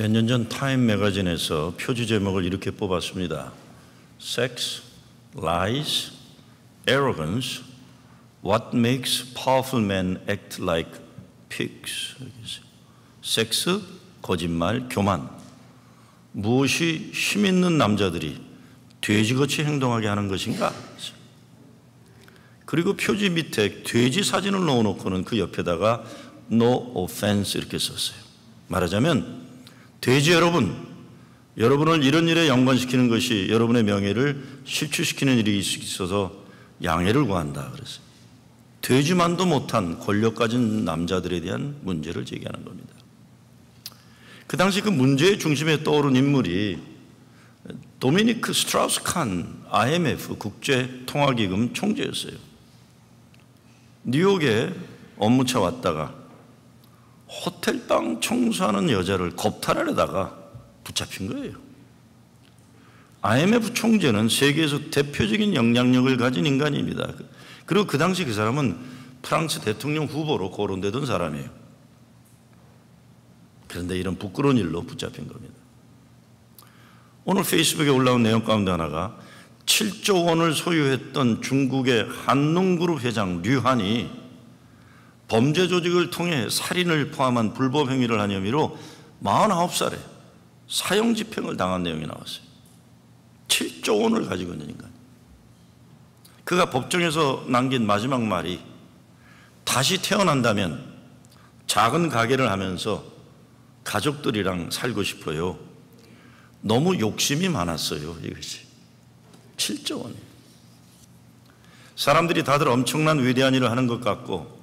몇 년 전 타임 매거진에서 표지 제목을 이렇게 뽑았습니다. Sex, Lies, Arrogance, What makes powerful men act like pigs. 섹스, 거짓말, 교만. 무엇이 힘 있는 남자들이 돼지같이 행동하게 하는 것인가? 그리고 표지 밑에 돼지 사진을 넣어놓고는 그 옆에다가 No offense 이렇게 썼어요. 말하자면 돼지 여러분, 여러분을 이런 일에 연관시키는 것이 여러분의 명예를 실추시키는 일이 있어서 양해를 구한다 그랬어요. 돼지만도 못한 권력 가진 남자들에 대한 문제를 제기하는 겁니다. 그 당시 그 문제의 중심에 떠오른 인물이 도미니크 스트라우스 칸 IMF 국제통화기금 총재였어요. 뉴욕에 업무차 왔다가 호텔방 청소하는 여자를 겁탈하려다가 붙잡힌 거예요. IMF 총재는 세계에서 대표적인 영향력을 가진 인간입니다. 그리고 그 당시 그 사람은 프랑스 대통령 후보로 거론되던 사람이에요. 그런데 이런 부끄러운 일로 붙잡힌 겁니다. 오늘 페이스북에 올라온 내용 가운데 하나가 7조 원을 소유했던 중국의 한농그룹 회장 류한이 범죄 조직을 통해 살인을 포함한 불법 행위를 한 혐의로 49살에 사형 집행을 당한 내용이 나왔어요. 7조 원을 가지고 있는 인간. 그가 법정에서 남긴 마지막 말이 다시 태어난다면 작은 가게를 하면서 가족들이랑 살고 싶어요. 너무 욕심이 많았어요. 이것이 7조 원이에요. 사람들이 다들 엄청난 위대한 일을 하는 것 같고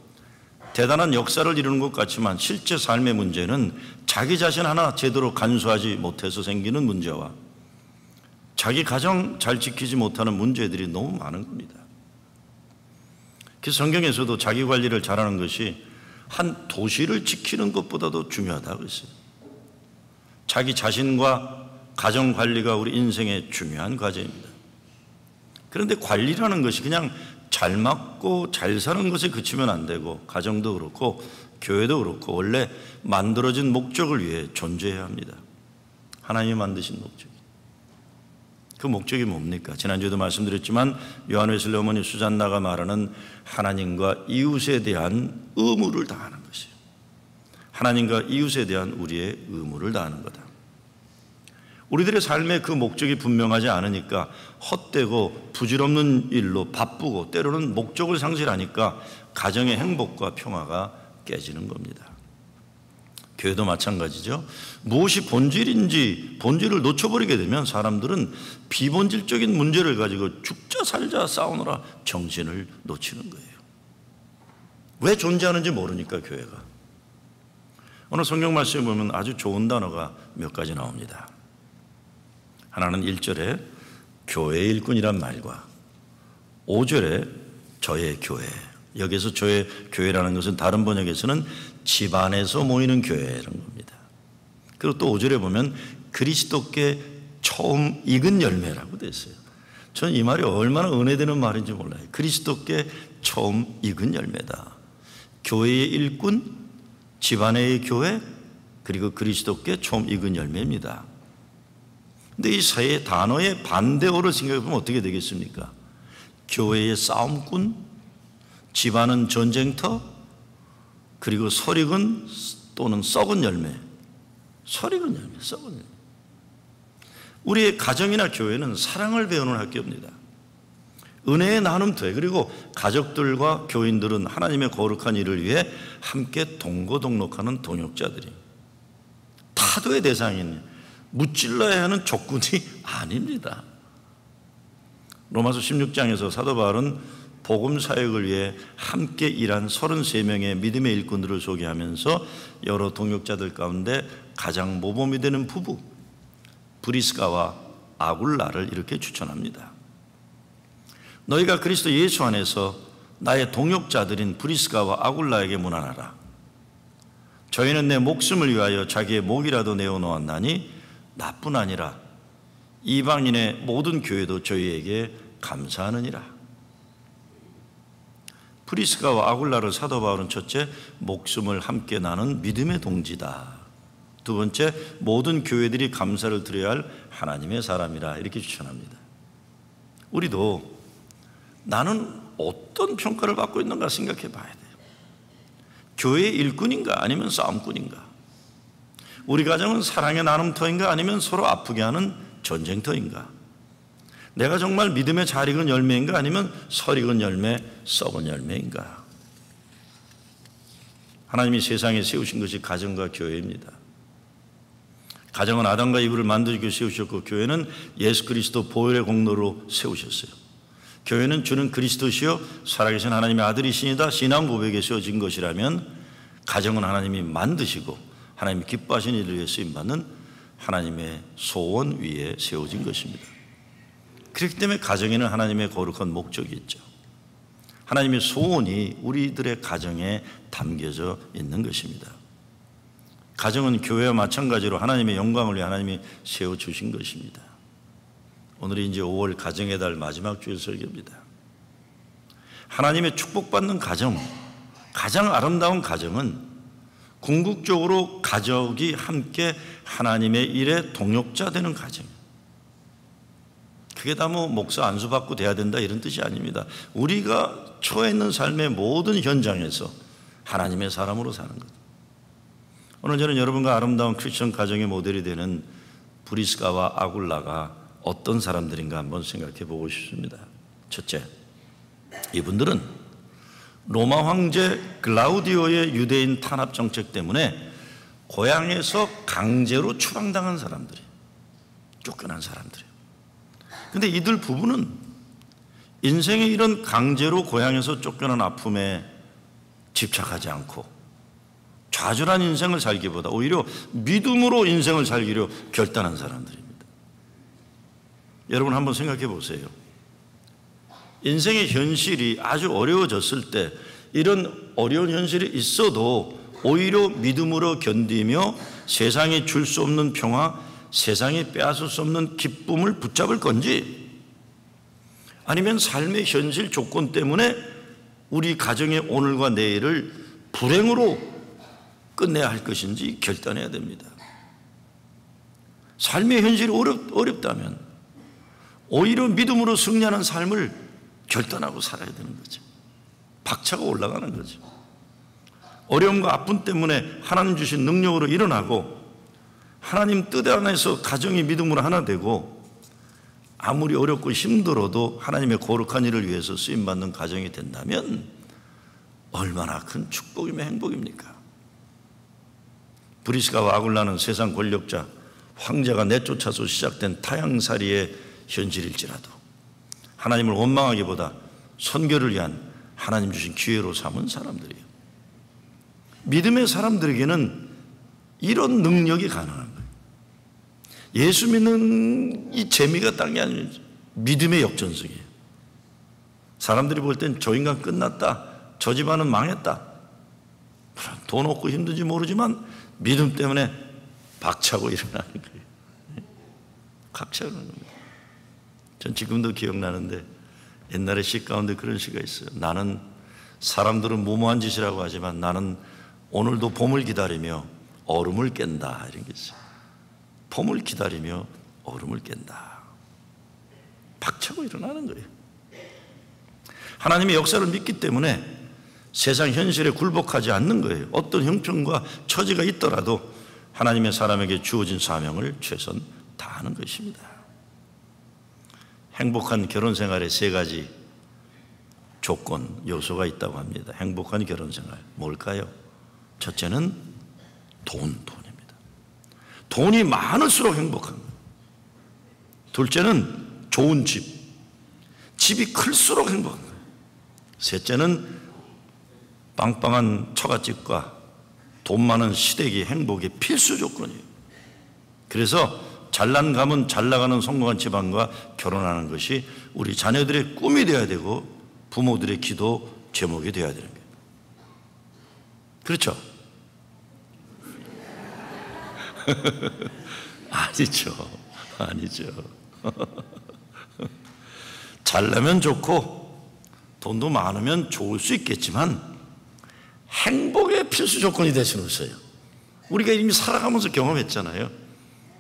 대단한 역사를 이루는 것 같지만 실제 삶의 문제는 자기 자신 하나 제대로 간수하지 못해서 생기는 문제와 자기 가정 잘 지키지 못하는 문제들이 너무 많은 겁니다. 그래서 성경에서도 자기 관리를 잘하는 것이 한 도시를 지키는 것보다도 중요하다고 했어요. 자기 자신과 가정 관리가 우리 인생의 중요한 과제입니다. 그런데 관리라는 것이 그냥 잘 맞고 잘 사는 것에 그치면 안 되고 가정도 그렇고 교회도 그렇고 원래 만들어진 목적을 위해 존재해야 합니다. 하나님이 만드신 목적이. 그 목적이 뭡니까? 지난주에도 말씀드렸지만 요한 웨슬리 어머니 수잔나가 말하는 하나님과 이웃에 대한 의무를 다하는 것이에요. 하나님과 이웃에 대한 우리의 의무를 다하는 거다. 우리들의 삶의 그 목적이 분명하지 않으니까 헛되고 부질없는 일로 바쁘고 때로는 목적을 상실하니까 가정의 행복과 평화가 깨지는 겁니다. 교회도 마찬가지죠. 무엇이 본질인지 본질을 놓쳐버리게 되면 사람들은 비본질적인 문제를 가지고 죽자 살자 싸우느라 정신을 놓치는 거예요. 왜 존재하는지 모르니까 교회가. 오늘 성경 말씀에 보면 아주 좋은 단어가 몇 가지 나옵니다. 하나는 1절에 교회의 일꾼이란 말과 5절에 저의 교회. 여기서 저의 교회라는 것은 다른 번역에서는 집안에서 모이는 교회라는 겁니다. 그리고 또 5절에 보면 그리스도께 처음 익은 열매라고 되어 있어요. 저는 이 말이 얼마나 은혜되는 말인지 몰라요. 그리스도께 처음 익은 열매다. 교회의 일꾼, 집안의 교회, 그리고 그리스도께 처음 익은 열매입니다. 근데 이 세 단어의 반대어를 생각해보면 어떻게 되겠습니까? 교회의 싸움꾼, 집안은 전쟁터, 그리고 설익은 또는 썩은 열매. 설익은 열매, 썩은 열매. 우리의 가정이나 교회는 사랑을 배우는 학교입니다. 은혜의 나눔터에 그리고 가족들과 교인들은 하나님의 거룩한 일을 위해 함께 동거동록하는 동역자들이 타도의 대상인 무찔러야 하는 조건이 아닙니다. 로마서 16장에서 사도 바울은 복음 사역을 위해 함께 일한 33명의 믿음의 일꾼들을 소개하면서 여러 동역자들 가운데 가장 모범이 되는 부부 브리스가와 아굴라를 이렇게 추천합니다. 너희가 그리스도 예수 안에서 나의 동역자들인 브리스가와 아굴라에게 문안하라. 저희는 내 목숨을 위하여 자기의 목이라도 내어놓았나니 나뿐 아니라 이방인의 모든 교회도 저희에게 감사하느니라. 프리스가와 아굴라를 사도 바울은 첫째 목숨을 함께 나눈 믿음의 동지다. 두 번째, 모든 교회들이 감사를 드려야 할 하나님의 사람이라 이렇게 추천합니다. 우리도 나는 어떤 평가를 받고 있는가 생각해 봐야 돼요. 교회의 일꾼인가 아니면 싸움꾼인가? 우리 가정은 사랑의 나눔터인가 아니면 서로 아프게 하는 전쟁터인가? 내가 정말 믿음의 잘 익은 열매인가 아니면 설 익은 열매, 썩은 열매인가? 하나님이 세상에 세우신 것이 가정과 교회입니다. 가정은 아담과 이브를 만들고 세우셨고 교회는 예수 그리스도 보혈의 공로로 세우셨어요. 교회는 주는 그리스도시요 살아계신 하나님의 아들이시니다 신앙 고백에 세워진 것이라면 가정은 하나님이 만드시고 하나님이 기뻐하시는 일을 위해 쓰임받는 하나님의 소원 위에 세워진 것입니다. 그렇기 때문에 가정에는 하나님의 거룩한 목적이 있죠. 하나님의 소원이 우리들의 가정에 담겨져 있는 것입니다. 가정은 교회와 마찬가지로 하나님의 영광을 위해 하나님이 세워주신 것입니다. 오늘이 이제 5월 가정의 달 마지막 주일 설교입니다. 하나님의 축복받는 가정, 가장 아름다운 가정은 궁극적으로 가족이 함께 하나님의 일에 동역자 되는 가정이에요. 그게 다 뭐 목사 안수 받고 돼야 된다 이런 뜻이 아닙니다. 우리가 처해 있는 삶의 모든 현장에서 하나님의 사람으로 사는 것. 오늘 저는 여러분과 아름다운 크리스천 가정의 모델이 되는 브리스가와 아굴라가 어떤 사람들인가 한번 생각해 보고 싶습니다. 첫째, 이분들은 로마 황제 글라우디오의 유대인 탄압 정책 때문에 고향에서 강제로 추방당한 사람들이에요. 쫓겨난 사람들이에요. 근데 이들 부부는 인생의 이런 강제로 고향에서 쫓겨난 아픔에 집착하지 않고 좌절한 인생을 살기보다 오히려 믿음으로 인생을 살기로 결단한 사람들입니다. 여러분 한번 생각해 보세요. 인생의 현실이 아주 어려워졌을 때 이런 어려운 현실이 있어도 오히려 믿음으로 견디며 세상에 줄 수 없는 평화, 세상에 빼앗을 수 없는 기쁨을 붙잡을 건지 아니면 삶의 현실 조건 때문에 우리 가정의 오늘과 내일을 불행으로 끝내야 할 것인지 결단해야 됩니다. 삶의 현실이 어렵다면 오히려 믿음으로 승리하는 삶을 결단하고 살아야 되는 거죠. 박차가 올라가는 거죠. 어려움과 아픔 때문에 하나님 주신 능력으로 일어나고 하나님 뜻 안에서 가정이 믿음으로 하나 되고 아무리 어렵고 힘들어도 하나님의 거룩한 일을 위해서 쓰임받는 가정이 된다면 얼마나 큰 축복이며 행복입니까? 브리스가와 아굴라는 세상 권력자 황제가 내쫓아서 시작된 타향살이의 현실일지라도 하나님을 원망하기보다 선교를 위한 하나님 주신 기회로 삼은 사람들이에요. 믿음의 사람들에게는 이런 능력이 가능한 거예요. 예수 믿는 이 재미가 딴 게 아니에요. 믿음의 역전승이에요. 사람들이 볼 땐 저 인간 끝났다, 저 집안은 망했다, 돈 없고 힘든지 모르지만 믿음 때문에 박차고 일어나는 거예요. 각차고 일어나는 거예요. 전 지금도 기억나는데 옛날에 시 가운데 그런 시가 있어요. 나는 사람들은 무모한 짓이라고 하지만 나는 오늘도 봄을 기다리며 얼음을 깬다 이런 게 있어요. 봄을 기다리며 얼음을 깬다. 박차고 일어나는 거예요. 하나님의 역사를 믿기 때문에 세상 현실에 굴복하지 않는 거예요. 어떤 형편과 처지가 있더라도 하나님의 사람에게 주어진 사명을 최선 다하는 것입니다. 행복한 결혼 생활에 3가지 조건, 요소가 있다고 합니다. 행복한 결혼 생활 뭘까요? 첫째는 돈입니다. 돈이 많을수록 행복한 거예요. 둘째는 좋은 집, 집이 클수록 행복한 거예요. 셋째는 빵빵한 처갓집과 돈 많은 시댁이 행복의 필수 조건이에요. 그래서 잘난 가문, 잘 나가는 성공한 집안과 결혼하는 것이 우리 자녀들의 꿈이 되어야 되고 부모들의 기도 제목이 되어야 되는 거예요. 그렇죠? 아니죠. 잘나면 좋고 돈도 많으면 좋을 수 있겠지만 행복의 필수 조건이 될 수는 없어요. 우리가 이미 살아가면서 경험했잖아요.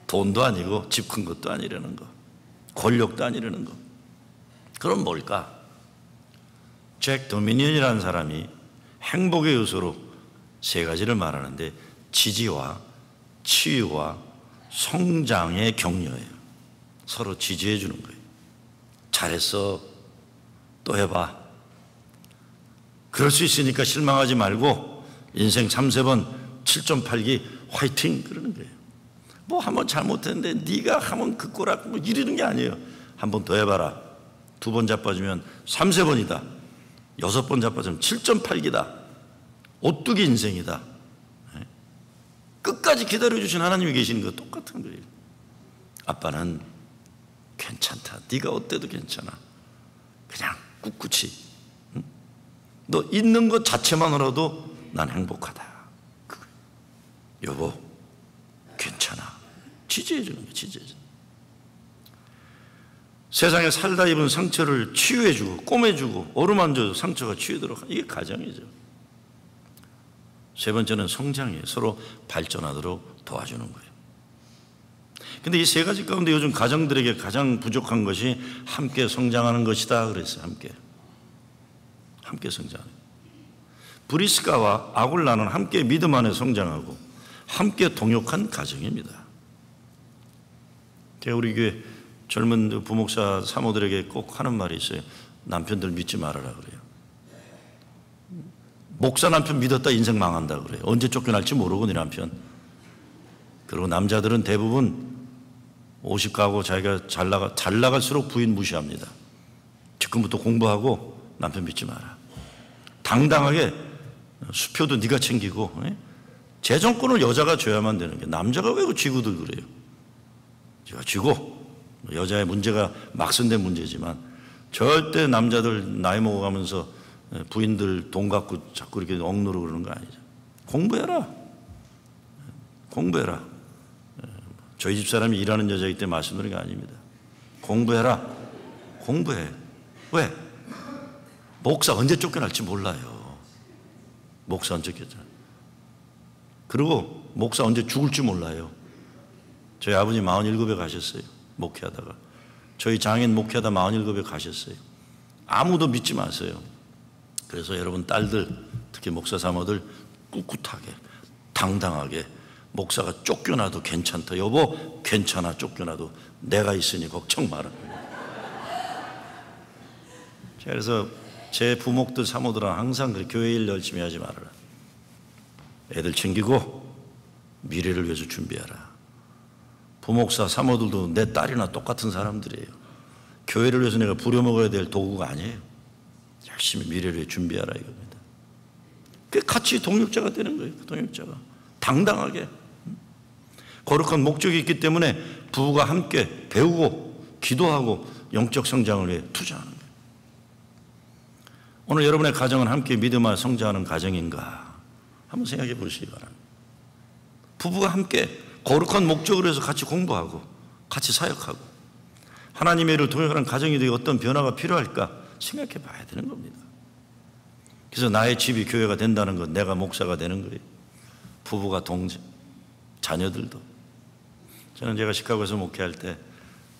돈도 아니고 집 큰 것도 아니라는 거, 권력도 아니라는 거. 그럼 뭘까? 잭 도미니언이라는 사람이 행복의 요소로 세 가지를 말하는데 지지와 치유와 성장의 격려예요. 서로 지지해 주는 거예요. 잘했어. 또 해봐. 그럴 수 있으니까 실망하지 말고 인생 3, 4번 7.8기 화이팅 그러는 거예요. 뭐 한 번 잘못했는데 네가 하면 그 꼴하고 뭐 이러는 게 아니에요. 한 번 더 해봐라. 2번 자빠지면 3, 4번이다. 6번 자빠지면 7.8기다. 오뚜기 인생이다. 끝까지 기다려주신 하나님이 계시는 거 똑같은 거예요. 아빠는 괜찮다. 네가 어때도 괜찮아. 그냥 꿋꿋이. 너 있는 것 자체만으로도 난 행복하다. 여보 괜찮아. 지지해 주는 거예요. 지지해 주는 거예요. 세상에 살다 입은 상처를 치유해 주고 꼬매 주고 어루만져 상처가 치유도록 이게 가정이죠. 세 번째는 성장이에요. 서로 발전하도록 도와주는 거예요. 근데 이 세 가지 가운데 요즘 가정들에게 가장 부족한 것이 함께 성장하는 것이다 그랬어요. 함께 성장하는. 브리스가와 아굴라는 함께 믿음 안에 성장하고 함께 동역한 가정입니다. 제가 우리 교회 젊은 부목사 사모들에게 꼭 하는 말이 있어요. 남편들 믿지 말아라 그래요. 목사 남편 믿었다 인생 망한다 그래요. 언제 쫓겨날지 모르고 네 남편. 그리고 남자들은 대부분 50 가고 자기가 잘 나갈수록 부인 무시합니다. 지금부터 공부하고 남편 믿지 마라. 당당하게 수표도 네가 챙기고 재정권을 여자가 쥐어야만 되는 게 남자가 왜 쥐고들 그래요. 제가 쥐고 여자의 문제가 막선된 문제지만 절대 남자들 나이 먹어가면서 부인들 돈 갖고 자꾸 이렇게 억누르고 그러는 거 아니죠. 공부해라. 저희 집 사람이 일하는 여자이기 때문에 말씀드리는 게 아닙니다. 공부해. 왜? 목사 언제 쫓겨날지 몰라요. 목사 언제 쫓겨나. 그리고 목사 언제 죽을지 몰라요. 저희 아버지 47에 가셨어요. 목회하다가. 저희 장인 목회하다 47에 가셨어요. 아무도 믿지 마세요. 그래서 여러분 딸들, 특히 목사 사모들 꿋꿋하게 당당하게 목사가 쫓겨나도 괜찮다. 여보 괜찮아. 쫓겨나도 내가 있으니 걱정 마라. 그래서 제 부목들 사모들은 항상 그렇게 교회 일 열심히 하지 말아라. 애들 챙기고 미래를 위해서 준비하라. 부목사 사모들도 내 딸이나 똑같은 사람들이에요. 교회를 위해서 내가 부려먹어야 될 도구가 아니에요. 열심히 미래를 위해 준비하라 이겁니다. 그 같이 동역자가 되는 거예요. 동역자가 당당하게. 거룩한 목적이 있기 때문에 부부가 함께 배우고 기도하고 영적 성장을 위해 투자하는 거예요. 오늘 여러분의 가정은 함께 믿음 안에 성장하는 가정인가 한번 생각해 보시기 바랍니다. 부부가 함께 거룩한 목적으로 해서 같이 공부하고 같이 사역하고 하나님의 일을 동역하는 가정이 되어 어떤 변화가 필요할까 생각해 봐야 되는 겁니다. 그래서 나의 집이 교회가 된다는 것, 내가 목사가 되는 거예요. 부부가 동정, 자녀들도. 저는 제가 시카고에서 목회할 때,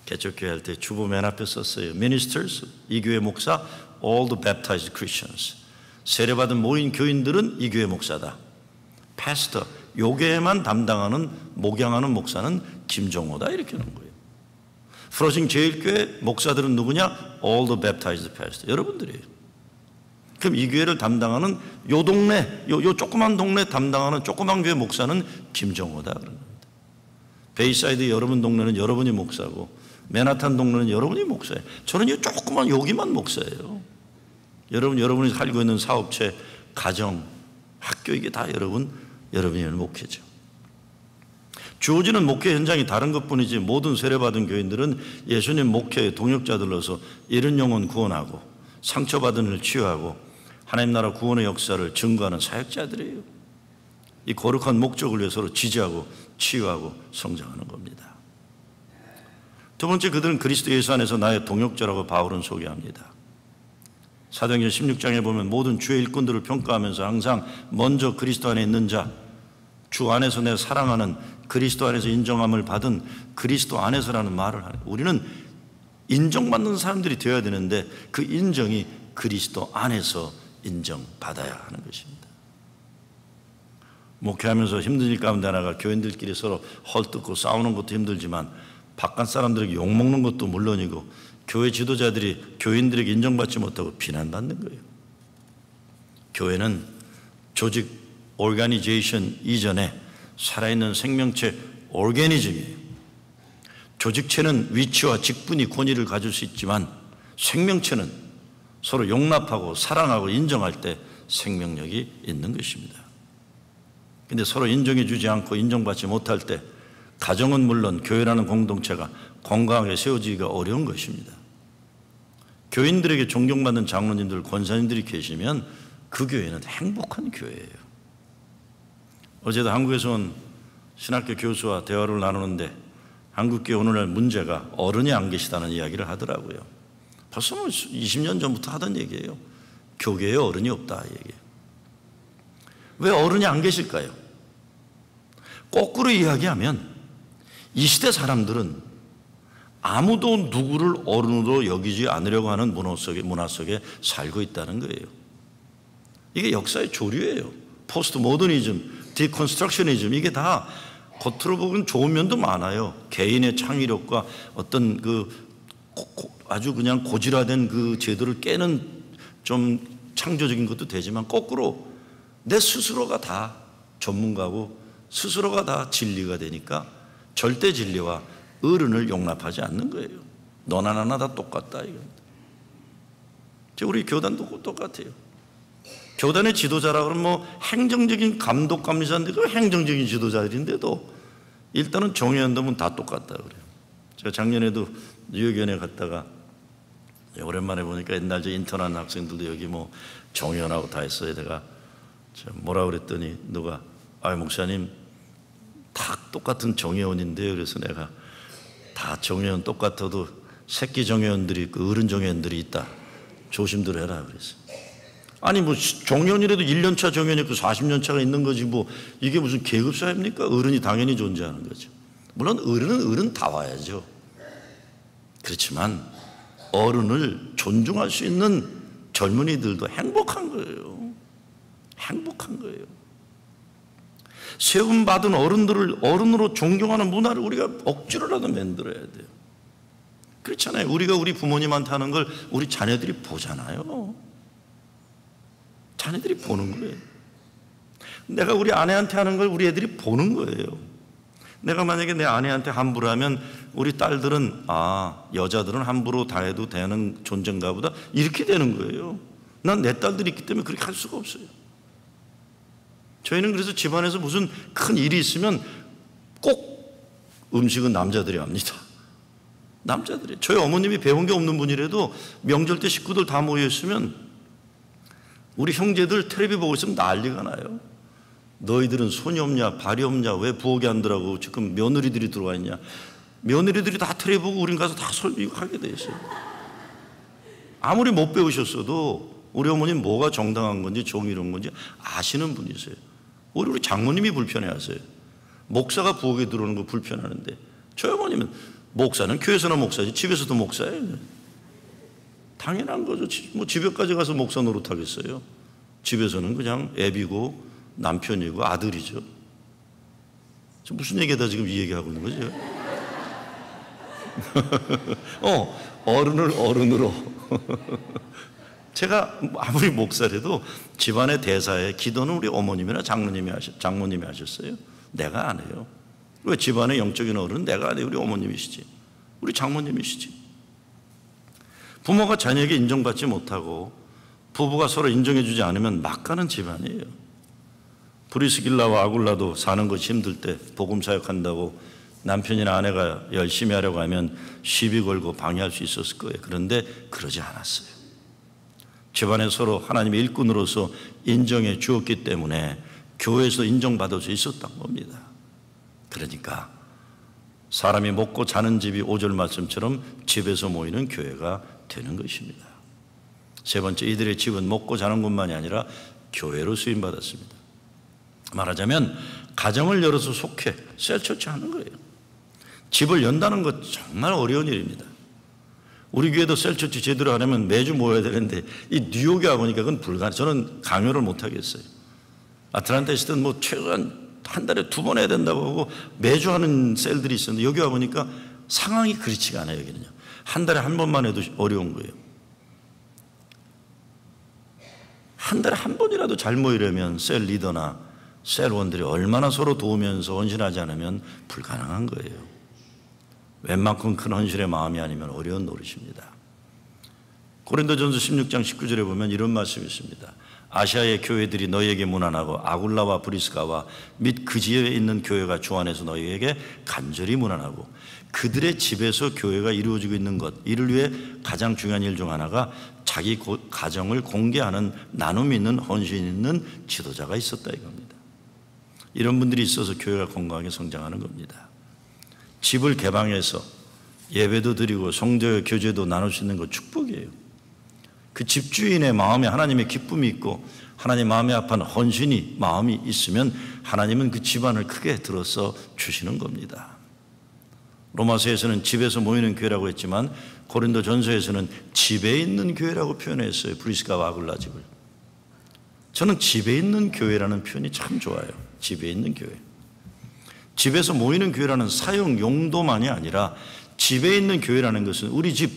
개척교회 할 때 주보 맨 앞에 썼어요. Ministers, 이 교회 목사, all the baptized Christians. 세례받은 모인 교인들은 이 교회 목사다. Pastor, 요 교회만 담당하는 목양하는 목사는 김종호다 이렇게 하는 거예요. 프로징 제일교회 목사들은 누구냐? All the baptized pastor. 여러분들이에요. 그럼 이 교회를 담당하는 요 동네, 요 조그만 동네 담당하는 조그만 교회 목사는 김정호다 그런 겁니다. 베이사이드 여러분 동네는 여러분이 목사고 맨하탄 동네는 여러분이 목사예요. 저는 이 조그만 여기만 목사예요. 여러분이 살고 있는 사업체, 가정, 학교 이게 다 여러분이 목회죠. 주어지는 목회 현장이 다른 것뿐이지 모든 세례받은 교인들은 예수님 목회의 동역자들로서 잃은 영혼 구원하고 상처받은 일을 치유하고 하나님 나라 구원의 역사를 증거하는 사역자들이에요. 이 거룩한 목적을 위해 서로 지지하고 치유하고 성장하는 겁니다. 두 번째, 그들은 그리스도 예수 안에서 나의 동역자라고 바울은 소개합니다. 사도행전 16장에 보면 모든 주의 일꾼들을 평가하면서 항상 먼저 그리스도 안에 있는 자, 주 안에서 내 사랑하는 그리스도 안에서 인정함을 받은 그리스도 안에서라는 말을 하는, 우리는 인정받는 사람들이 되어야 되는데 그 인정이 그리스도 안에서 인정받아야 하는 것입니다. 목회하면서 힘든 일 가운데 하나가 교인들끼리 서로 헐뜯고 싸우는 것도 힘들지만 바깥 사람들에게 욕먹는 것도 물론이고 교회 지도자들이 교인들에게 인정받지 못하고 비난받는 거예요. 교회는 조직 오르가니제이션 이전에 살아있는 생명체 오르가니즘이에요. 조직체는 위치와 직분이 권위를 가질 수 있지만 생명체는 서로 용납하고 사랑하고 인정할 때 생명력이 있는 것입니다. 근데 서로 인정해 주지 않고 인정받지 못할 때 가정은 물론 교회라는 공동체가 건강하게 세워지기가 어려운 것입니다. 교인들에게 존경받는 장로님들, 권사님들이 계시면 그 교회는 행복한 교회예요. 어제도 한국에서 온 신학교 교수와 대화를 나누는데 한국교회 오늘날 문제가 어른이 안 계시다는 이야기를 하더라고요. 벌써 20년 전부터 하던 얘기예요. 교계에 어른이 없다 얘기예요. 왜 어른이 안 계실까요? 거꾸로 이야기하면 이 시대 사람들은 아무도 누구를 어른으로 여기지 않으려고 하는 문화 속에 살고 있다는 거예요. 이게 역사의 조류예요. 포스트 모더니즘, 디컨스트럭셔니즘, 이게 다 겉으로 보면 좋은 면도 많아요. 개인의 창의력과 어떤 아주 그냥 고질화된 그 제도를 깨는 좀 창조적인 것도 되지만 거꾸로 내 스스로가 다 전문가고 스스로가 다 진리가 되니까 절대 진리와 어른을 용납하지 않는 거예요. 너나 나나 다 똑같다 이겁니다. 우리 교단도 똑같아요. 교단의 지도자라 그러면 행정적인 감독 감리자인데 그 행정적인 지도자들인데도 일단은 정의연도면 다 똑같다 그래요. 제가 작년에도 뉴욕연에 갔다가 오랜만에 보니까 옛날 저 인턴한 학생들도 여기 정의연하고 다 했어요. 내가 뭐라 그랬더니 누가 목사님 다 똑같은 정의원인데요. 그래서 내가 다 정의원 똑같아도 새끼 정의원들이 있고 어른 정의원들이 있다. 조심들 해라 그랬어요. 아니 정의원이라도 1년차 정의원이 있고 40년차가 있는 거지 이게 무슨 계급사입니까? 어른이 당연히 존재하는 거죠. 물론 어른은 어른 다 와야죠. 그렇지만 어른을 존중할 수 있는 젊은이들도 행복한 거예요. 행복한 거예요. 세움받은 어른들을 어른으로 존경하는 문화를 우리가 억지로라도 만들어야 돼요. 그렇잖아요. 우리가 우리 부모님한테 하는 걸 우리 자녀들이 보잖아요. 자녀들이 보는 거예요. 내가 우리 아내한테 하는 걸 우리 애들이 보는 거예요. 내가 만약에 내 아내한테 함부로 하면 우리 딸들은 여자들은 함부로 다 해도 되는 존재인가 보다 이렇게 되는 거예요. 난 내 딸들이 있기 때문에 그렇게 할 수가 없어요. 저희는 그래서 집안에서 무슨 큰 일이 있으면 꼭 음식은 남자들이 합니다. 남자들이. 저희 어머님이 배운 게 없는 분이라도 명절 때 식구들 다 모여있으면 우리 형제들 텔레비 보고 있으면 난리가 나요. 너희들은 손이 없냐 발이 없냐 왜 부엌에 앉으라고 지금 며느리들이 들어와 있냐. 며느리들이 다 텔레비 보고 우린 가서 다 설교하게 돼 있어요. 아무리 못 배우셨어도 우리 어머님 뭐가 정당한 건지 정의로운 건지 아시는 분이세요. 우리 장모님이 불편해하세요. 목사가 부엌에 들어오는 거 불편하는데 저희 어머님은 목사는 교회에서나 목사지 집에서도 목사예요. 당연한 거죠. 집에까지 가서 목사 노릇하겠어요. 집에서는 그냥 애비고 남편이고 아들이죠. 무슨 얘기하다 지금 이 얘기하고 있는 거죠? 어른을 어른으로 제가 아무리 목사라도 집안의 대사에 기도는 우리 어머님이나 장모님이 하셨어요. 내가 안 해요. 왜 집안의 영적인 어른은 내가 안 해요. 우리 어머님이시지. 우리 장모님이시지. 부모가 자녀에게 인정받지 못하고 부부가 서로 인정해주지 않으면 막 가는 집안이에요. 브리스길라와 아굴라도 사는 것이 힘들 때 복음 사역한다고 남편이나 아내가 열심히 하려고 하면 시비 걸고 방해할 수 있었을 거예요. 그런데 그러지 않았어요. 집안에 서로 하나님의 일꾼으로서 인정해 주었기 때문에 교회에서 인정받을 수 있었던 겁니다. 그러니까 사람이 먹고 자는 집이 5절 말씀처럼 집에서 모이는 교회가 되는 것입니다. 세 번째, 이들의 집은 먹고 자는 곳만이 아니라 교회로 쓰임받았습니다. 말하자면 가정을 열어서 속해 셀처치 하는 거예요. 집을 연다는 것 정말 어려운 일입니다. 우리 교회도 셀처치 제대로 하려면 매주 모여야 되는데 이 뉴욕에 와보니까 그건 불가능. 저는 강요를 못 하겠어요. 아틀란타에 있을 때는 뭐 최소한 한 달에 2번 해야 된다고 하고 매주 하는 셀들이 있었는데 여기 와보니까 상황이 그렇지가 않아요. 여기는요. 한 달에 한 번만 해도 어려운 거예요. 한 달에 한 번이라도 잘 모이려면 셀 리더나 셀원들이 얼마나 서로 도우면서 헌신하지 않으면 불가능한 거예요. 웬만큼 큰 헌신의 마음이 아니면 어려운 노릇입니다. 고린도전서 16장 19절에 보면 이런 말씀이 있습니다. 아시아의 교회들이 너희에게 문안하고 아굴라와 브리스가와 및 그 지역에 있는 교회가 주 안에서 너희에게 간절히 문안하고 그들의 집에서 교회가 이루어지고 있는 것, 이를 위해 가장 중요한 일 중 하나가 자기 가정을 공개하는 나눔이 있는 헌신 있는 지도자가 있었다 이겁니다. 이런 분들이 있어서 교회가 건강하게 성장하는 겁니다. 집을 개방해서 예배도 드리고 성도의 교제도 나눌 수 있는 것 축복이에요. 그 집주인의 마음에 하나님의 기쁨이 있고 하나님 마음에 합한 헌신이 마음이 있으면 하나님은 그 집안을 크게 들어서 주시는 겁니다. 로마서에서는 집에서 모이는 교회라고 했지만 고린도 전서에서는 집에 있는 교회라고 표현했어요. 브리스가와 아굴라 집을. 저는 집에 있는 교회라는 표현이 참 좋아요. 집에 있는 교회. 집에서 모이는 교회라는 사용 용도만이 아니라 집에 있는 교회라는 것은 우리 집,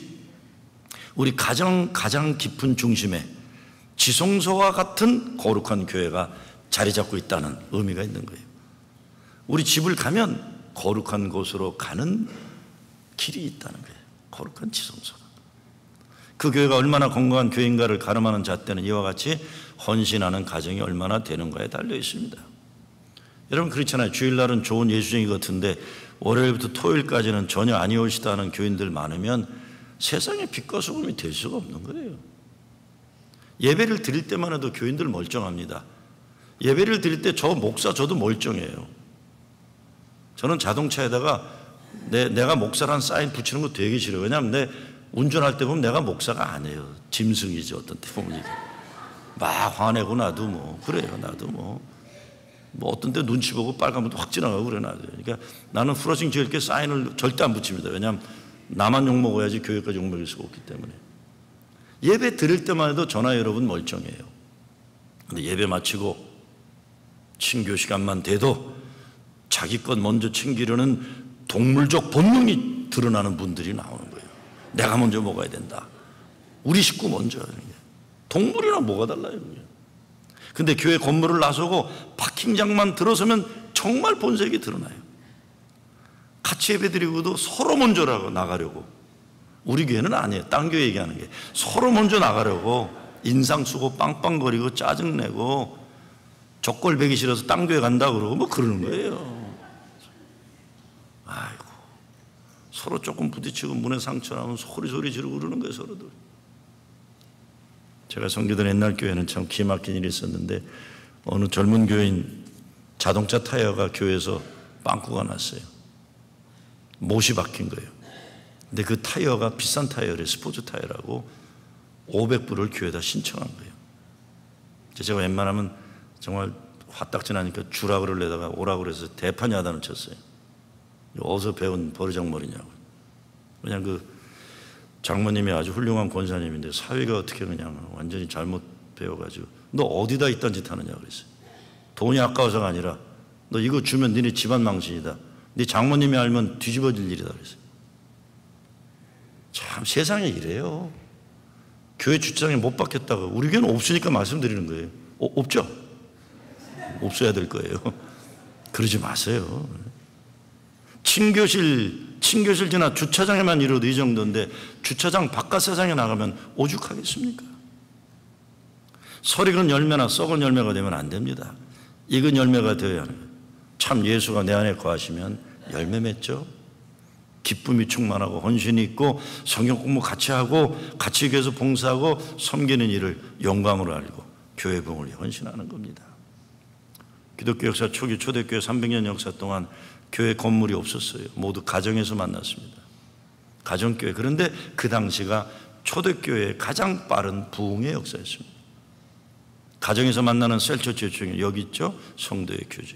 우리 가정 깊은 중심에 지성소와 같은 거룩한 교회가 자리 잡고 있다는 의미가 있는 거예요. 우리 집을 가면 거룩한 곳으로 가는 길이 있다는 거예요. 거룩한 지성소가. 그 교회가 얼마나 건강한 교회인가를 가늠하는 잣대는 이와 같이 헌신하는 가정이 얼마나 되는가에 달려 있습니다. 여러분 그렇잖아요. 주일날은 좋은 예수쟁이 같은데 월요일부터 토요일까지는 전혀 아니오시다 하는 교인들 많으면 세상에 빛과 소금이 될 수가 없는 거예요. 예배를 드릴 때만 해도 교인들 멀쩡합니다. 예배를 드릴 때 저 목사 저도 멀쩡해요. 저는 자동차에다가 내가 목사라는 사인 붙이는 거 되게 싫어요. 왜냐하면 내 운전할 때 보면 내가 목사가 아니에요. 짐승이지 어떤 때 보면. 막 화내고 나도 뭐 그래요. 나도 뭐 어떤 때 눈치 보고 빨간불도 확 지나가고 그래 나도. 그러니까 나는 프로싱 지을 때 사인을 절대 안 붙입니다. 왜냐하면 나만 욕먹어야지 교회까지 욕먹일 수가 없기 때문에. 예배 드릴 때만 해도 저나 여러분 멀쩡해요. 근데 예배 마치고 친교 시간만 돼도 자기 것 먼저 챙기려는 동물적 본능이 드러나는 분들이 나오는 거예요. 내가 먼저 먹어야 된다. 우리 식구 먼저. 동물이나 뭐가 달라요. 근데 교회 건물을 나서고 파킹장만 들어서면 정말 본색이 드러나요. 같이 예배드리고도 서로 먼저 나가려고. 우리 교회는 아니에요. 딴 교회 얘기하는 게. 서로 먼저 나가려고 인상 쓰고 빵빵거리고 짜증내고 족골 베기 싫어서 딴 교회 간다 그러고 뭐 그러는 거예요. 아이고, 서로 조금 부딪히고 문에 상처 나면 소리 지르고 그러는 거예요. 서로들. 제가 섬기던 옛날 교회는 참 기막힌 일이 있었는데 어느 젊은 교인 자동차 타이어가 교회에서 빵꾸가 났어요. 못이 박힌 거예요. 근데 그 타이어가 비싼 타이어래. 스포츠 타이어라고 500불을 교회에다 신청한 거예요. 제가 웬만하면 정말 화딱지 나니까 주라 그러려다가 오라 그래서 대판 야단을 쳤어요. 어디서 배운 버르장머리냐고. 그냥 그 장모님이 아주 훌륭한 권사님인데 사위가 어떻게 그냥 완전히 잘못 배워가지고 너 어디다 이딴 짓 하느냐 그랬어요. 돈이 아까워서가 아니라 너 이거 주면 니네 집안 망신이다. 네 장모님이 알면 뒤집어질 일이다 그랬어요. 참 세상에 이래요. 교회 주차장에 못 박혔다고. 우리 교회는 없으니까 말씀드리는 거예요. 없죠? 없어야 될 거예요. 그러지 마세요. 친교실 지나 주차장에만 이뤄도 이 정도인데 주차장 바깥 세상에 나가면 오죽하겠습니까? 설익은 열매나 썩은 열매가 되면 안 됩니다. 익은 열매가 되어야 하는 거예요. 참 예수가 내 안에 거하시면 열매 맺죠. 기쁨이 충만하고 헌신이 있고 성경 공부 같이 하고 같이 교회에서 봉사하고 섬기는 일을 영광으로 알고 교회 부흥을 헌신하는 겁니다. 기독교 역사 초기 초대교회 300년 역사 동안 교회 건물이 없었어요. 모두 가정에서 만났습니다. 가정교회. 그런데 그 당시가 초대교회의 가장 빠른 부흥의 역사였습니다. 가정에서 만나는 셀처치 중에 여기 있죠. 성도의 교제.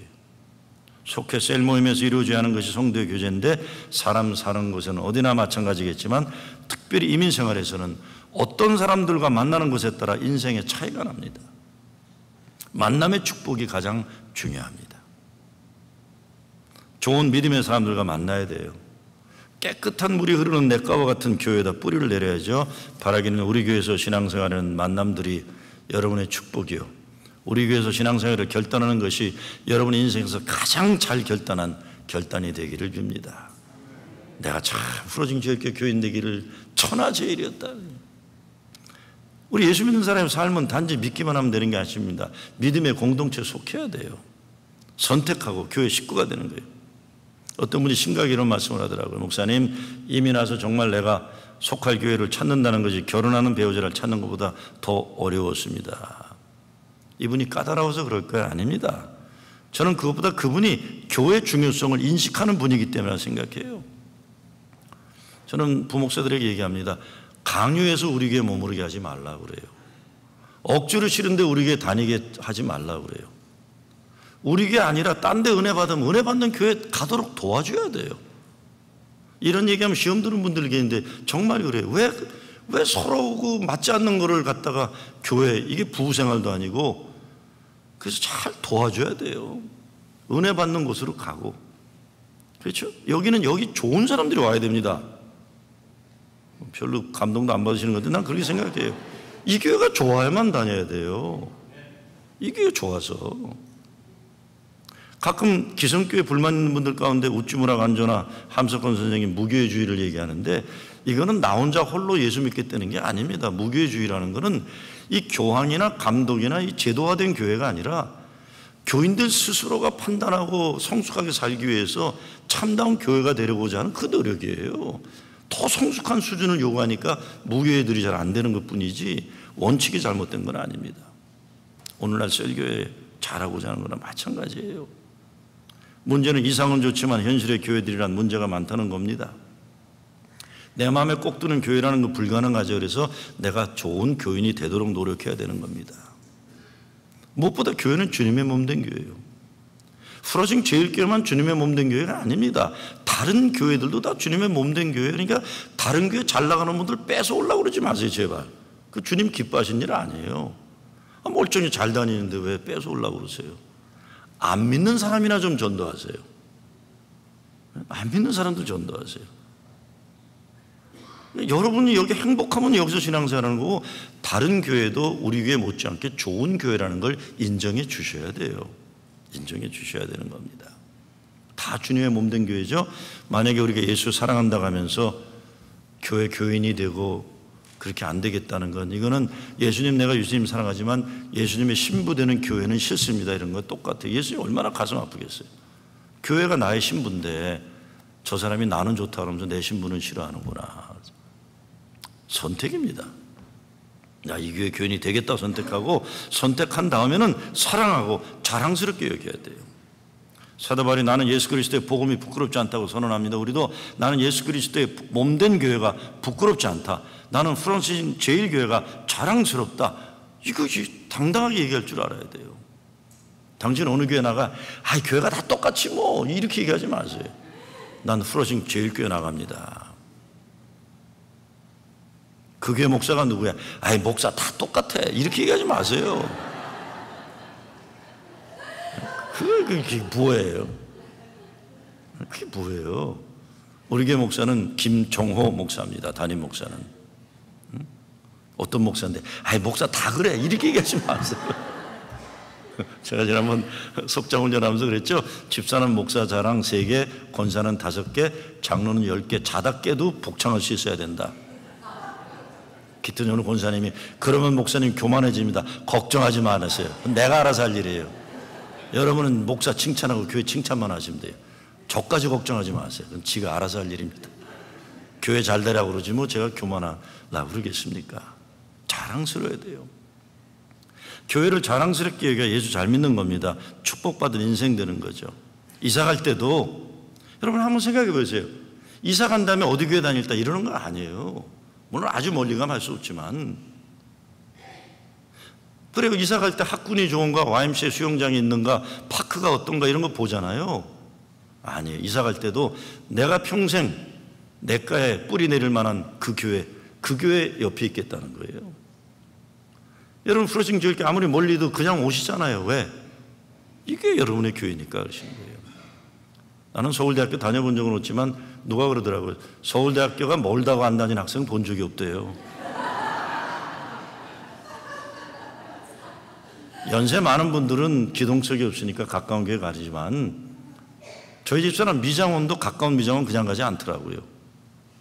속해 셀 모임에서 이루어져야 하는 것이 성도의 교제인데 사람 사는 곳에는 어디나 마찬가지겠지만 특별히 이민 생활에서는 어떤 사람들과 만나는 것에 따라 인생의 차이가 납니다. 만남의 축복이 가장 중요합니다. 좋은 믿음의 사람들과 만나야 돼요. 깨끗한 물이 흐르는 냇가와 같은 교회에다 뿌리를 내려야죠. 바라기는 우리 교회에서 신앙생활하는 만남들이 여러분의 축복이요, 우리 교회에서 신앙생활을 결단하는 것이 여러분의 인생에서 가장 잘 결단한 결단이 되기를 빕니다. 내가 참 프로징 제일교회 교인 되기를 천하제일이었다. 우리 예수 믿는 사람의 삶은 단지 믿기만 하면 되는 게 아닙니다. 믿음의 공동체에 속해야 돼요. 선택하고 교회 식구가 되는 거예요. 어떤 분이 심각하게 이런 말씀을 하더라고요. 목사님, 이민 와서 정말 내가 속할 교회를 찾는다는 것이 결혼하는 배우자를 찾는 것보다 더 어려웠습니다. 이분이 까다로워서 그럴 거야? 아닙니다. 저는 그것보다 그분이 교회 중요성을 인식하는 분이기 때문에 생각해요. 저는 부목사들에게 얘기합니다. 강요해서 우리 교회에 머무르게 하지 말라고 그래요. 억지로 싫은데 우리 교회 다니게 하지 말라고 그래요. 우리 교회 아니라 딴 데 은혜 받으면 은혜 받는 교회 가도록 도와줘야 돼요. 이런 얘기하면 시험 드는 분들이 있는데 정말 그래요. 왜 서로 맞지 않는 거를 갖다가 교회, 이게 부부생활도 아니고, 그래서 잘 도와줘야 돼요. 은혜 받는 곳으로 가고. 그렇죠? 여기는 여기 좋은 사람들이 와야 됩니다. 별로 감동도 안 받으시는 건데 난 그렇게 생각해요. 이 교회가 좋아야만 다녀야 돼요. 이 교회 좋아서. 가끔 기성교회 불만 있는 분들 가운데 우찌무라 간조나 함석헌 선생님 무교회주의를 얘기하는데, 이거는 나 혼자 홀로 예수 믿겠다는 게 아닙니다. 무교회주의라는 거는 이 교황이나 감독이나 이 제도화된 교회가 아니라 교인들 스스로가 판단하고 성숙하게 살기 위해서 참다운 교회가 되려고자 하는 그 노력이에요. 더 성숙한 수준을 요구하니까 무교회들이 잘 안 되는 것뿐이지 원칙이 잘못된 건 아닙니다. 오늘날 셀교회 잘하고자 하는 거랑 마찬가지예요. 문제는 이상은 좋지만 현실의 교회들이란 문제가 많다는 겁니다. 내 마음에 꼭 드는 교회라는 거 불가능하죠. 그래서 내가 좋은 교인이 되도록 노력해야 되는 겁니다. 무엇보다 교회는 주님의 몸된 교회예요. 프로징 제일교회만 주님의 몸된 교회가 아닙니다. 다른 교회들도 다 주님의 몸된 교회예요. 그러니까 다른 교회 잘 나가는 분들 뺏어오려고 그러지 마세요, 제발. 그 주님 기뻐하신 일 아니에요. 멀쩡히 잘 다니는데 왜 뺏어오려고 그러세요? 안 믿는 사람이나 좀 전도하세요. 안 믿는 사람도 전도하세요. 여러분이 여기 행복하면 여기서 신앙생활하는 거고, 다른 교회도 우리 교회 못지않게 좋은 교회라는 걸 인정해 주셔야 돼요. 인정해 주셔야 되는 겁니다. 다 주님의 몸된 교회죠. 만약에 우리가 예수 사랑한다고 하면서 교회 교인이 되고 그렇게 안 되겠다는 건, 이거는 예수님, 내가 예수님 사랑하지만 예수님의 신부되는 교회는 싫습니다, 이런 거 똑같아요. 예수님 얼마나 가슴 아프겠어요. 교회가 나의 신부인데 저 사람이 나는 좋다 그러면서 내 신부는 싫어하는구나. 선택입니다. 야, 이 교회 교인이 되겠다고 선택하고, 선택한 다음에는 사랑하고 자랑스럽게 여겨야 돼요. 사도 바울이 나는 예수 그리스도의 복음이 부끄럽지 않다고 선언합니다. 우리도 나는 예수 그리스도의 몸된 교회가 부끄럽지 않다, 나는 프랑스 제일교회가 자랑스럽다, 이거 당당하게 얘기할 줄 알아야 돼요. 당신 어느 교회 나가, 아, 교회가 다 똑같이 뭐 이렇게 얘기하지 마세요. 난 프로징 제일교회 나갑니다. 그 교회 목사가 누구야? 아이, 목사 다 똑같아, 이렇게 얘기하지 마세요. 그게 뭐예요? 그게 뭐예요? 우리 교회 목사는 김종호 목사입니다. 담임 목사는. 어떤 목사인데, 아이, 목사 다 그래, 이렇게 얘기하지 마세요. 제가 지난번 속장 운전하면서 그랬죠. 집사는 목사 자랑 3개, 권사는 5개, 장로는 10개, 자다 깨도 복창할 수 있어야 된다. 기특 오늘 권사님이, 그러면 목사님 교만해집니다. 걱정하지 마세요. 내가 알아서 할 일이에요. 여러분은 목사 칭찬하고 교회 칭찬만 하시면 돼요. 저까지 걱정하지 마세요. 그건 지가 알아서 할 일입니다. 교회 잘 되라고 그러지 뭐 제가 교만하려고 그러겠습니까? 자랑스러워야 돼요. 교회를 자랑스럽게 여기가 예수 잘 믿는 겁니다. 축복받은 인생 되는 거죠. 이사 갈 때도 여러분 한번 생각해 보세요. 이사 간 다음에 어디 교회 다닐다 이러는 거 아니에요. 물론 아주 멀리 가면 할 수 없지만 그리고 이사 갈 때 학군이 좋은가, YMCA 수영장이 있는가, 파크가 어떤가 이런 거 보잖아요. 아니에요. 이사 갈 때도 내가 평생 내가에 뿌리 내릴 만한 그 교회 옆에 있겠다는 거예요. 여러분 프로징 교회 아무리 멀리도 그냥 오시잖아요. 왜? 이게 여러분의 교회니까 그러시는 거예요. 나는 서울대학교 다녀본 적은 없지만 누가 그러더라고요. 서울대학교가 멀다고 안 다니는 학생 본 적이 없대요. 연세 많은 분들은 기동석이 없으니까 가까운 교회 가지만 저희 집사람 미장원도 가까운 미장원 그냥 가지 않더라고요.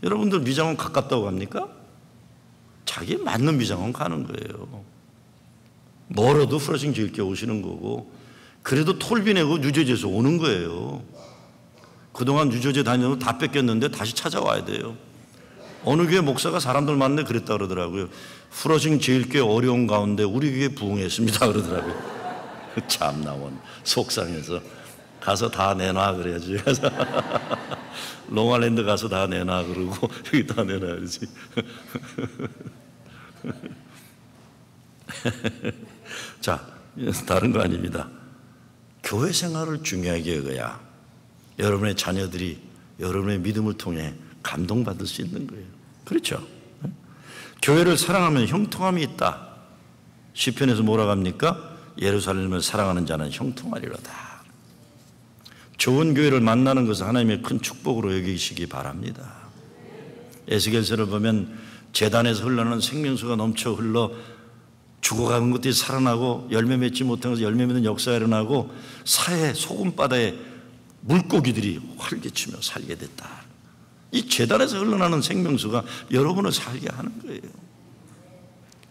여러분들 미장원 가깝다고 합니까? 자기 맞는 미장원 가는 거예요. 멀어도 프로징 즐겨 오시는 거고, 그래도 톨비 내고 뉴저지에서 오는 거예요. 그동안 뉴저지 다녀도 다 뺏겼는데 다시 찾아와야 돼요. 어느 교회 목사가 사람들 만나는데 그랬다 그러더라고요. 프로징 제일교회 어려운 가운데 우리 교회 부흥했습니다 그러더라고요. 참나원 속상해서 가서 다 내놔 그래야지. 롱아일랜드 가서 다 내놔 그러고 여기 다 내놔야지. 자, 다른 거 아닙니다. 교회 생활을 중요하게 여겨야 여러분의 자녀들이 여러분의 믿음을 통해 감동받을 수 있는 거예요. 그렇죠? 교회를 사랑하면 형통함이 있다. 시편에서 뭐라고 합니까? 예루살렘을 사랑하는 자는 형통하리로다. 좋은 교회를 만나는 것은 하나님의 큰 축복으로 여기시기 바랍니다. 에스겔서를 보면 제단에서 흘러나는 생명수가 넘쳐 흘러 죽어가는 것들이 살아나고 열매 맺지 못한 것이 열매 맺는 역사가 일어나고 사해 소금바다에 물고기들이 활개치며 살게 됐다. 이 제단에서 흘러나는 생명수가 여러분을 살게 하는 거예요.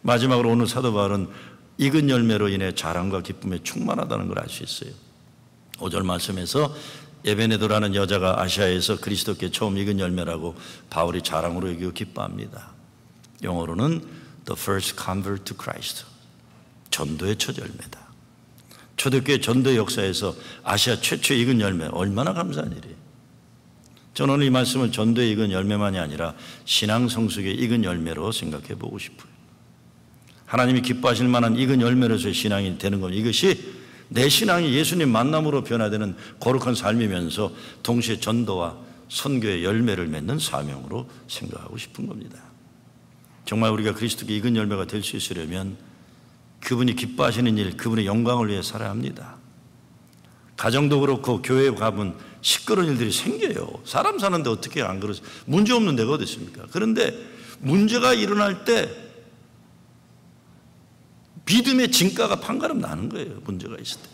마지막으로 오늘 사도 바울은 익은 열매로 인해 자랑과 기쁨에 충만하다는 걸 알 수 있어요. 5절 말씀에서 에베네도라는 여자가 아시아에서 그리스도께 처음 익은 열매라고 바울이 자랑으로 여기고 기뻐합니다. 영어로는 The first convert to Christ. 전도의 첫 열매다. 초대교회 전도의 역사에서 아시아 최초의 익은 열매, 얼마나 감사한 일이에요. 저는 오늘 이 말씀을 전도의 익은 열매만이 아니라 신앙 성숙의 익은 열매로 생각해 보고 싶어요. 하나님이 기뻐하실 만한 익은 열매로서의 신앙이 되는 겁니다. 이것이 내 신앙이 예수님 만남으로 변화되는 거룩한 삶이면서 동시에 전도와 선교의 열매를 맺는 사명으로 생각하고 싶은 겁니다. 정말 우리가 그리스도께 익은 열매가 될 수 있으려면 그분이 기뻐하시는 일, 그분의 영광을 위해 살아야 합니다. 가정도 그렇고 교회에 가면 시끄러운 일들이 생겨요. 사람 사는데 어떻게 안 그러세요? 문제 없는 데가 어디 있습니까? 그런데 문제가 일어날 때 믿음의 진가가 판가름 나는 거예요. 문제가 있을 때.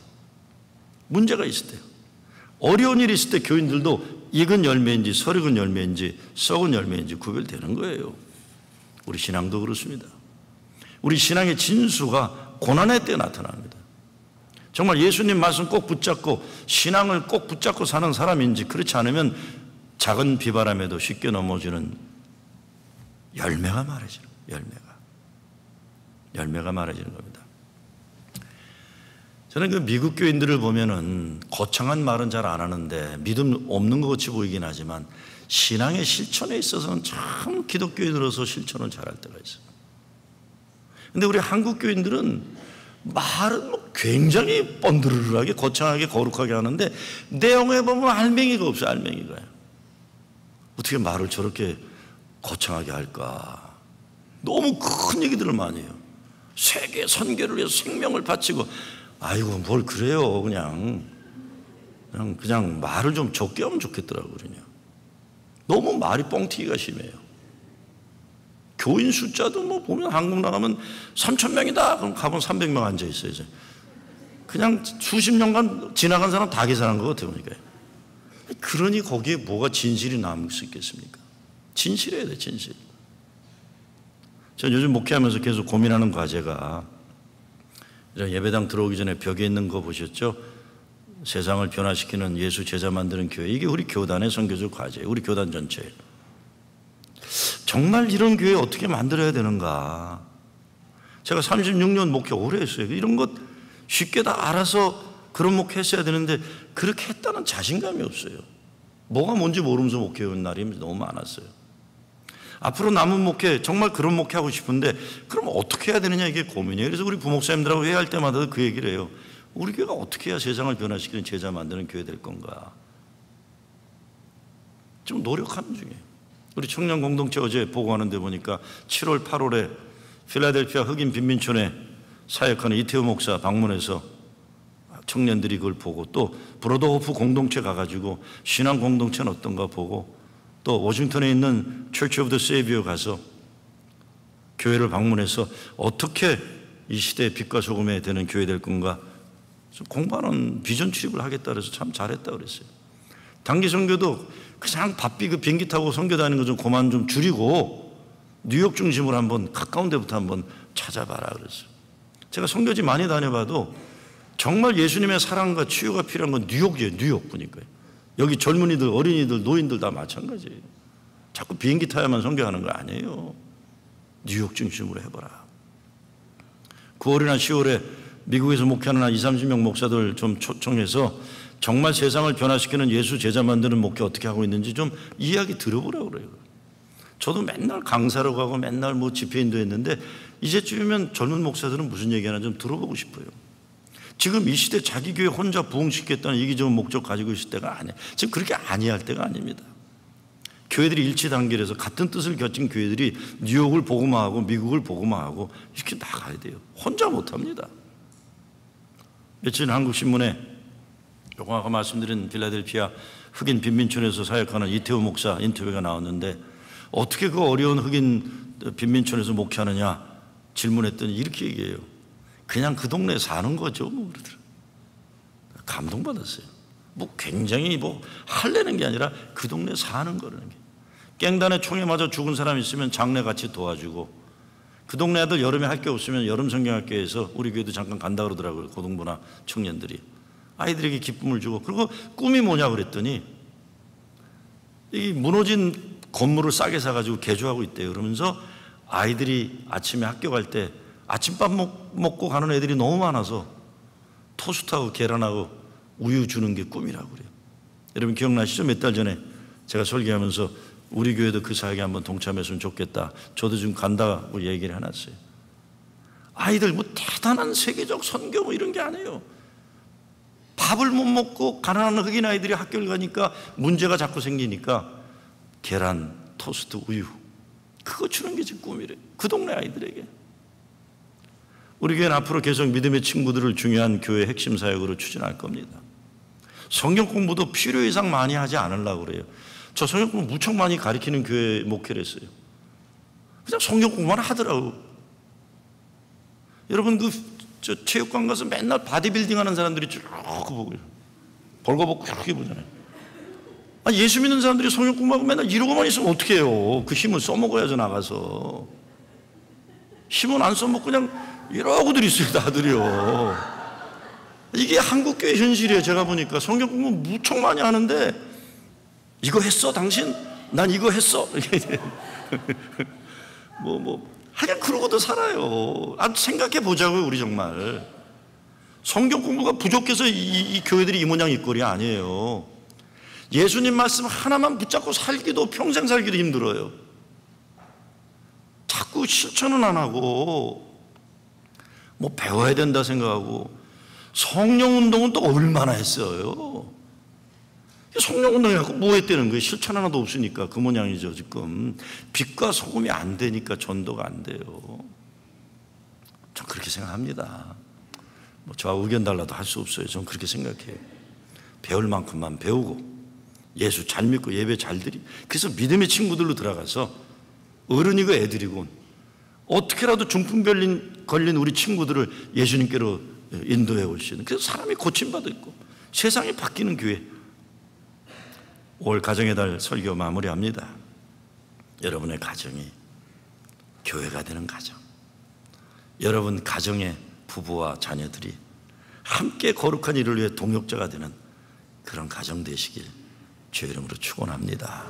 문제가 있을 때요. 어려운 일이 있을 때 교인들도 익은 열매인지 설익은 열매인지 썩은 열매인지 구별되는 거예요. 우리 신앙도 그렇습니다. 우리 신앙의 진수가 고난의 때 나타납니다. 정말 예수님 말씀 꼭 붙잡고 신앙을 꼭 붙잡고 사는 사람인지, 그렇지 않으면 작은 비바람에도 쉽게 넘어지는 열매가 말해지는 거예요. 열매가 말해지는 겁니다. 저는 그 미국 교인들을 보면은 거창한 말은 잘 안 하는데 믿음 없는 것 같이 보이긴 하지만 신앙의 실천에 있어서는 참 기독교인으로서 실천을 잘할 때가 있어요. 근데 우리 한국 교인들은 말은 뭐 굉장히 번드르르하게 거창하게 거룩하게 하는데 내용에 보면 알맹이가 없어요. 알맹이가요. 어떻게 말을 저렇게 거창하게 할까? 너무 큰 얘기들을 많이 해요. 세계 선교를 위해서 생명을 바치고, 아이고 뭘 그래요. 그냥 말을 좀 적게 하면 좋겠더라고요. 그냥 너무 말이 뻥튀기가 심해요. 교인 숫자도 뭐 보면 한국 나가면 3,000명이다. 그럼 가면 300명 앉아 있어요. 이제. 그냥 수십 년간 지나간 사람 다 계산한 것 같아요. 그러니 거기에 뭐가 진실이 남을 수 있겠습니까? 진실해야 돼, 진실. 전 요즘 목회하면서 계속 고민하는 과제가, 이런 예배당 들어오기 전에 벽에 있는 거 보셨죠? 세상을 변화시키는 예수 제자 만드는 교회. 이게 우리 교단의 선교적 과제예요. 우리 교단 전체예요. 정말 이런 교회 어떻게 만들어야 되는가? 제가 36년 목회 오래 했어요. 이런 것 쉽게 다 알아서 그런 목회 했어야 되는데 그렇게 했다는 자신감이 없어요. 뭐가 뭔지 모르면서 목회해온 날이 너무 많았어요. 앞으로 남은 목회, 정말 그런 목회 하고 싶은데 그럼 어떻게 해야 되느냐, 이게 고민이에요. 그래서 우리 부목사님들하고 회의할 때마다 그 얘기를 해요. 우리 교회가 어떻게 해야 세상을 변화시키는 제자 만드는 교회 될 건가. 좀 노력하는 중이에요. 우리 청년 공동체 어제 보고하는 데 보니까 7월 8월에 필라델피아 흑인 빈민촌에 사역하는 이태우 목사 방문해서 청년들이 그걸 보고, 또 브로더호프 공동체 가가지고 신앙 공동체는 어떤가 보고, 또 워싱턴에 있는 처치 오브 더 세비어 가서 교회를 방문해서 어떻게 이 시대의 빛과 소금이 되는 교회 될 건가 공부하는 비전 출입을 하겠다 그래서 참 잘했다 그랬어요. 단기 선교도 그냥 바삐 그 비행기 타고 선교 다니는 거 좀 그만 좀 줄이고 뉴욕 중심으로 한번 가까운 데부터 한번 찾아봐라 그랬어요. 제가 선교지 많이 다녀봐도 정말 예수님의 사랑과 치유가 필요한 건 뉴욕이에요. 뉴욕 보니까요. 여기 젊은이들, 어린이들, 노인들 다 마찬가지예요. 자꾸 비행기 타야만 선교하는 거 아니에요. 뉴욕 중심으로 해봐라. 9월이나 10월에 미국에서 목회하는 한 20-30명 목사들 좀 초청해서 정말 세상을 변화시키는 예수 제자 만드는 목회 어떻게 하고 있는지 좀 이야기 들어보라고 그래요. 저도 맨날 강사로 가고 맨날 뭐 집회인도 했는데 이제쯤이면 젊은 목사들은 무슨 얘기하나 좀 들어보고 싶어요. 지금 이 시대 자기 교회 혼자 부흥시켰다는 이기적인 목적 가지고 있을 때가 아니에요. 지금 그렇게 아니할 때가 아닙니다. 교회들이 일치단결해서 같은 뜻을 갖춘 교회들이 뉴욕을 복음화하고 미국을 복음화하고 이렇게 나가야 돼요. 혼자 못합니다. 며칠 전 한국신문에 요거 아까 말씀드린 필라델피아 흑인 빈민촌에서 사역하는 이태우 목사 인터뷰가 나왔는데 어떻게 그 어려운 흑인 빈민촌에서 목회하느냐 질문했더니 이렇게 얘기해요. 그냥 그 동네에 사는 거죠. 뭐 그러더라고요. 감동받았어요. 뭐 굉장히 뭐 할래는 게 아니라 그 동네에 사는 거라는 게. 깽단에 총에 맞아 죽은 사람 있으면 장례 같이 도와주고, 그 동네 애들 여름에 할 게 없으면 여름 성경학교에서 우리 교회도 잠깐 간다 그러더라고요. 고등부나 청년들이. 아이들에게 기쁨을 주고. 그리고 꿈이 뭐냐 그랬더니 이 무너진 건물을 싸게 사가지고 개조하고 있대요. 그러면서 아이들이 아침에 학교 갈 때 아침밥 먹고 가는 애들이 너무 많아서 토스트하고 계란하고 우유 주는 게 꿈이라고 그래요. 여러분 기억나시죠? 몇 달 전에 제가 설교하면서 우리 교회도 그 사역에 한번 동참했으면 좋겠다. 저도 지금 간다고 얘기를 해놨어요. 아이들 뭐 대단한 세계적 선교 뭐 이런 게 아니에요. 밥을 못 먹고 가난한 흑인 아이들이 학교를 가니까 문제가 자꾸 생기니까 계란, 토스트, 우유 그거 주는 게 지금 꿈이래요. 그 동네 아이들에게. 우리 교회는 앞으로 계속 믿음의 친구들을 중요한 교회 핵심 사역으로 추진할 겁니다. 성경 공부도 필요 이상 많이 하지 않으려고 그래요. 저 성경 공부 무척 많이 가르치는 교회 목회를 했어요. 그냥 성경 공부만 하더라고. 여러분 저 체육관 가서 맨날 바디빌딩 하는 사람들이 쭉 보고요. 벌거벗고 그렇게 보잖아요. 예수 믿는 사람들이 성경 공부하고 맨날 이러고만 있으면 어떻게 해요? 그 힘을 써먹어야죠. 나가서. 힘은 안 써먹고 그냥 이러고들 있어요. 다들이요. 이게 한국교회 현실이에요. 제가 보니까 성경 공부 무척 많이 하는데 이거 했어 당신? 난 이거 했어. 하여간 그러고도 살아요. 생각해 보자고요. 우리 정말 성경 공부가 부족해서 이 교회들이 이 모양 이 꼴이 아니에요. 예수님 말씀 하나만 붙잡고 살기도 평생 살기도 힘들어요. 자꾸 실천은 안 하고 뭐 배워야 된다 생각하고. 성령 운동은 또 얼마나 했어요. 성령 운동해갖고 뭐 했다는 거예요. 실천 하나도 없으니까. 그 모양이죠. 지금 빛과 소금이 안 되니까 전도가 안 돼요. 전 그렇게 생각합니다. 뭐 저와 의견 달라도 할 수 없어요. 전 그렇게 생각해요. 배울 만큼만 배우고 예수 잘 믿고 예배 잘 드리. 그래서 믿음의 친구들로 들어가서 어른이고 애들이고 어떻게라도 중풍 걸린 우리 친구들을 예수님께로 인도해 올 수 있는, 그래서 사람이 고침받을 있고 세상이 바뀌는 교회. 5월 가정의 달 설교 마무리합니다. 여러분의 가정이 교회가 되는 가정, 여러분 가정의 부부와 자녀들이 함께 거룩한 일을 위해 동역자가 되는 그런 가정 되시길 주의 이름으로 축원합니다.